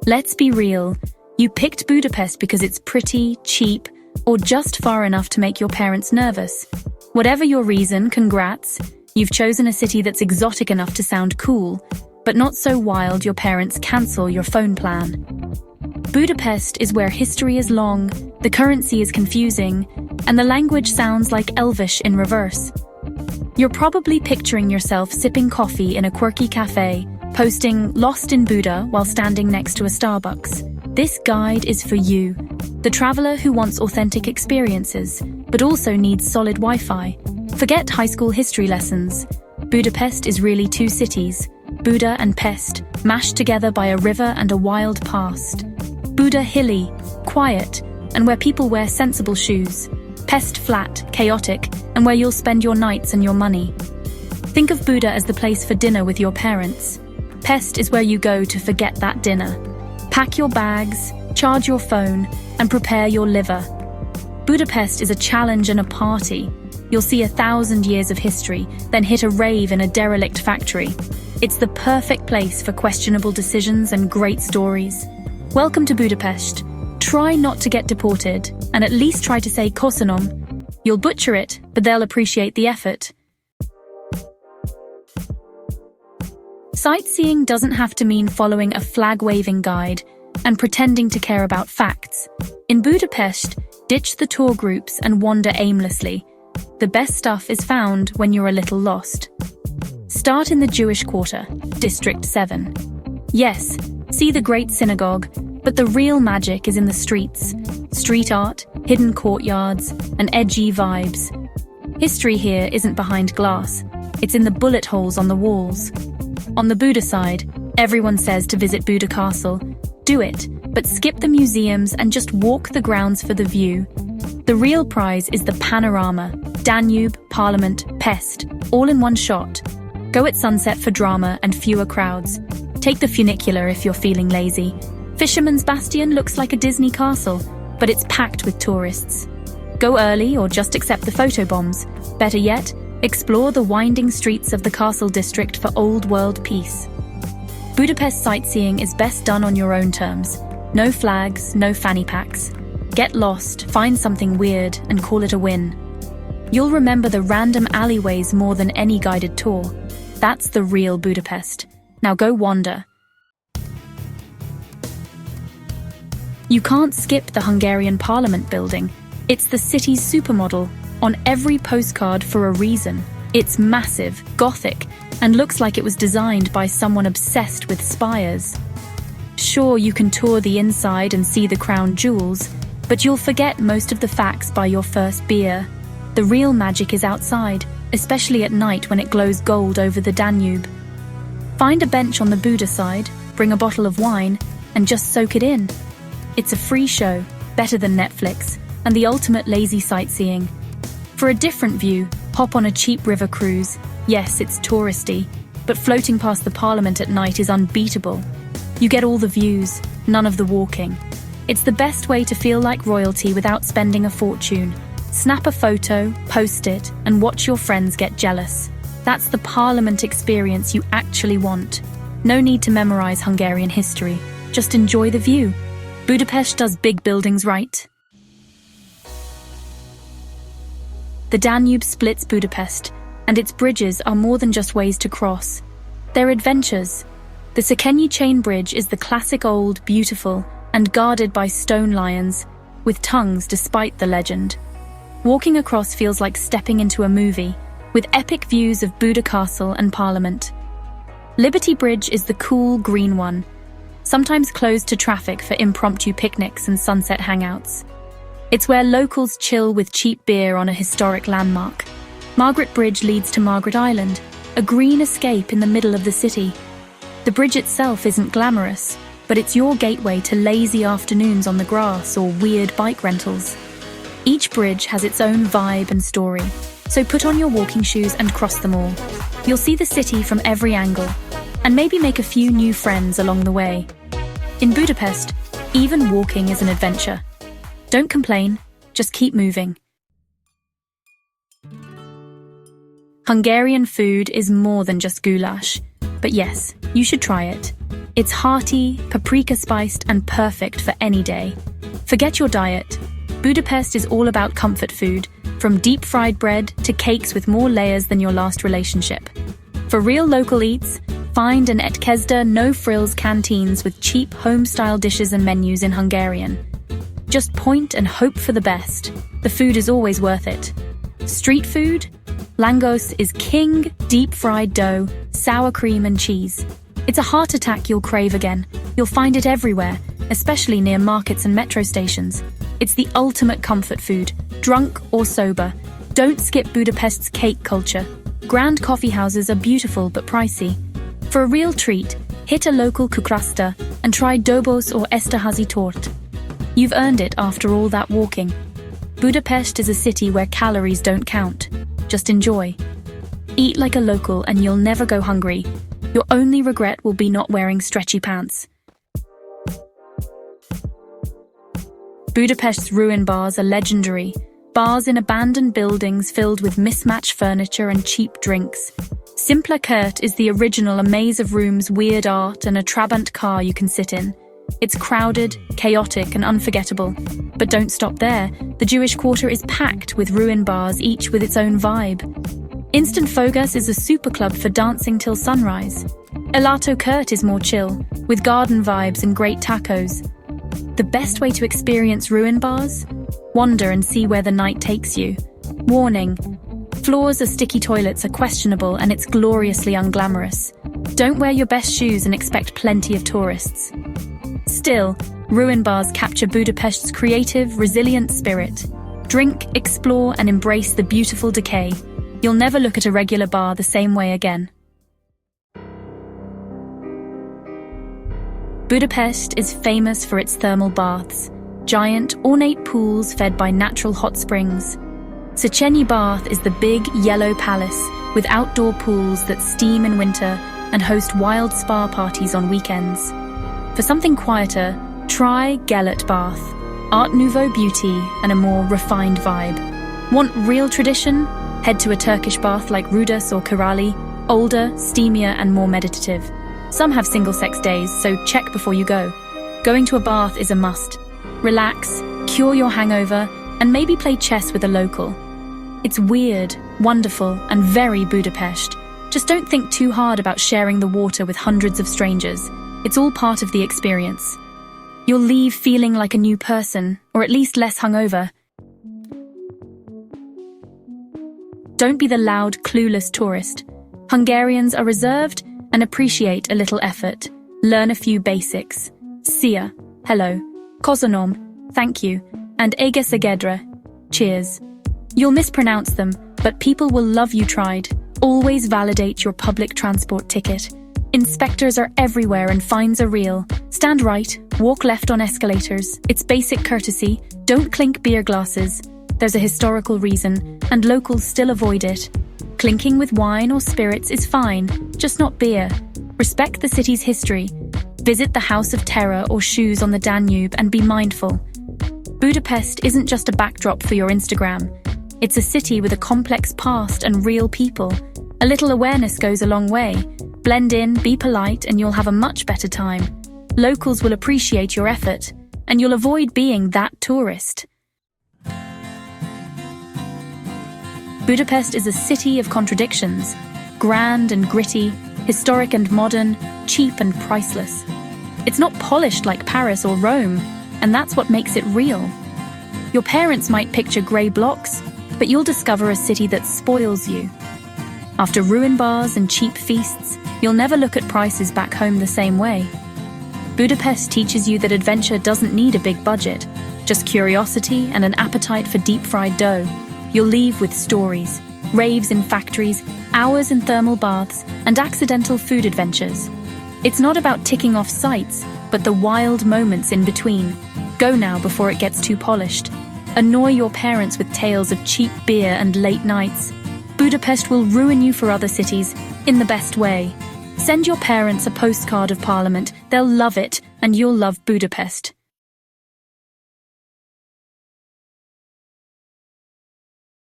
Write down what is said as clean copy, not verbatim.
Let's be real. You picked Budapest because it's pretty, cheap, or just far enough to make your parents nervous. Whatever your reason, congrats. You've chosen a city that's exotic enough to sound cool, but not so wild your parents cancel your phone plan. Budapest is where history is long, the currency is confusing, and the language sounds like Elvish in reverse. You're probably picturing yourself sipping coffee in a quirky cafe, posting "Lost in Buda" while standing next to a Starbucks. This guide is for you, the traveler who wants authentic experiences, but also needs solid Wi-Fi. Forget high school history lessons. Budapest is really two cities, Buda and Pest, mashed together by a river and a wild past. Buda hilly, quiet, and where people wear sensible shoes. Pest flat, chaotic, and where you'll spend your nights and your money. Think of Buda as the place for dinner with your parents. Pest is where you go to forget that dinner. Pack your bags, charge your phone, and prepare your liver. Budapest is a challenge and a party. You'll see 1,000 years of history, then hit a rave in a derelict factory. It's the perfect place for questionable decisions and great stories. Welcome to Budapest. Try not to get deported, and at least try to say "Köszönöm." You'll butcher it, but they'll appreciate the effort. Sightseeing doesn't have to mean following a flag-waving guide and pretending to care about facts. In Budapest, ditch the tour groups and wander aimlessly. The best stuff is found when you're a little lost. Start in the Jewish Quarter, District 7. Yes, see the Great Synagogue, but the real magic is in the streets. Street art, hidden courtyards, and edgy vibes. History here isn't behind glass. It's in the bullet holes on the walls. On the Buda side, everyone says to visit Buda Castle. Do it, but skip the museums and just walk the grounds for the view. The real prize is the panorama. Danube, Parliament, Pest, all in one shot. Go at sunset for drama and fewer crowds. Take the funicular if you're feeling lazy. Fisherman's Bastion looks like a Disney castle, but it's packed with tourists. Go early or just accept the photobombs. Better yet, explore the winding streets of the castle district for old-world peace. Budapest sightseeing is best done on your own terms. No flags, no fanny packs. Get lost, find something weird, and call it a win. You'll remember the random alleyways more than any guided tour. That's the real Budapest. Now go wander. You can't skip the Hungarian Parliament building. It's the city's supermodel, on every postcard for a reason. It's massive, Gothic, and looks like it was designed by someone obsessed with spires. Sure, you can tour the inside and see the crown jewels, but you'll forget most of the facts by your first beer. The real magic is outside, especially at night when it glows gold over the Danube. Find a bench on the Buda side, bring a bottle of wine, and just soak it in. It's a free show, better than Netflix, and the ultimate lazy sightseeing. For a different view, hop on a cheap river cruise. Yes, it's touristy, but floating past the Parliament at night is unbeatable. You get all the views, none of the walking. It's the best way to feel like royalty without spending a fortune. Snap a photo, post it, and watch your friends get jealous. That's the Parliament experience you actually want. No need to memorize Hungarian history. Just enjoy the view. Budapest does big buildings right. The Danube splits Budapest, and its bridges are more than just ways to cross. They're adventures. The Székely Chain Bridge is the classic old, beautiful, and guarded by stone lions, with tongues despite the legend. Walking across feels like stepping into a movie, with epic views of Buda Castle and Parliament. Liberty Bridge is the cool, green one, sometimes closed to traffic for impromptu picnics and sunset hangouts. It's where locals chill with cheap beer on a historic landmark. Margaret Bridge leads to Margaret Island, a green escape in the middle of the city. The bridge itself isn't glamorous, but it's your gateway to lazy afternoons on the grass or weird bike rentals. Each bridge has its own vibe and story, so put on your walking shoes and cross them all. You'll see the city from every angle, and maybe make a few new friends along the way. In Budapest, even walking is an adventure. Don't complain, just keep moving. Hungarian food is more than just goulash, but yes, you should try it. It's hearty, paprika-spiced, and perfect for any day. Forget your diet. Budapest is all about comfort food, from deep-fried bread to cakes with more layers than your last relationship. For real local eats, find an Etkezda no-frills canteens with cheap home-style dishes and menus in Hungarian. Just point and hope for the best. The food is always worth it. Street food? Langos is king, deep-fried dough, sour cream and cheese. It's a heart attack you'll crave again. You'll find it everywhere, especially near markets and metro stations. It's the ultimate comfort food, drunk or sober. Don't skip Budapest's cake culture. Grand coffee houses are beautiful but pricey. For a real treat, hit a local kukrasta and try dobos or esterhazy tort. You've earned it after all that walking. Budapest is a city where calories don't count. Just enjoy. Eat like a local and you'll never go hungry. Your only regret will be not wearing stretchy pants. Budapest's ruin bars are legendary. Bars in abandoned buildings filled with mismatched furniture and cheap drinks. Simpler Kurt is the original, a maze of rooms, weird art, and a Trabant car you can sit in. It's crowded, chaotic, and unforgettable. But don't stop there. The Jewish Quarter is packed with ruin bars, each with its own vibe. Instant Fogas is a super club for dancing till sunrise. Elato Kurt is more chill, with garden vibes and great tacos. The best way to experience ruin bars? Wander and see where the night takes you. Warning: floors or sticky toilets are questionable and it's gloriously unglamorous. Don't wear your best shoes and expect plenty of tourists. Still, ruin bars capture Budapest's creative, resilient spirit. Drink, explore, and embrace the beautiful decay. You'll never look at a regular bar the same way again. Budapest is famous for its thermal baths, giant, ornate pools fed by natural hot springs. Széchenyi Bath is the big, yellow palace with outdoor pools that steam in winter and host wild spa parties on weekends. For something quieter, try Gelet Bath, Art Nouveau beauty and a more refined vibe. Want real tradition? Head to a Turkish bath like Rudus or Kirali, older, steamier and more meditative. Some have single-sex days, so check before you go. Going to a bath is a must. Relax, cure your hangover, and maybe play chess with a local. It's weird, wonderful, and very Budapest. Just don't think too hard about sharing the water with hundreds of strangers. It's all part of the experience. You'll leave feeling like a new person, or at least less hungover. Don't be the loud, clueless tourist. Hungarians are reserved and appreciate a little effort. Learn a few basics. Szia, hello, köszönöm, thank you, and egészségedre, cheers. You'll mispronounce them, but people will love you tried. Always validate your public transport ticket. Inspectors are everywhere and fines are real. Stand right, walk left on escalators. It's basic courtesy. Don't clink beer glasses. There's a historical reason, and locals still avoid it. Clinking with wine or spirits is fine, just not beer. Respect the city's history. Visit the House of Terror or Shoes on the Danube and be mindful. Budapest isn't just a backdrop for your Instagram. It's a city with a complex past and real people. A little awareness goes a long way. Blend in, be polite, and you'll have a much better time. Locals will appreciate your effort, and you'll avoid being that tourist. Budapest is a city of contradictions. Grand and gritty, historic and modern, cheap and priceless. It's not polished like Paris or Rome, and that's what makes it real. Your parents might picture grey blocks, but you'll discover a city that spoils you. After ruin bars and cheap feasts, you'll never look at prices back home the same way. Budapest teaches you that adventure doesn't need a big budget, just curiosity and an appetite for deep-fried dough. You'll leave with stories, raves in factories, hours in thermal baths, and accidental food adventures. It's not about ticking off sights, but the wild moments in between. Go now before it gets too polished. Annoy your parents with tales of cheap beer and late nights. Budapest will ruin you for other cities, in the best way. Send your parents a postcard of Parliament, they'll love it, and you'll love Budapest.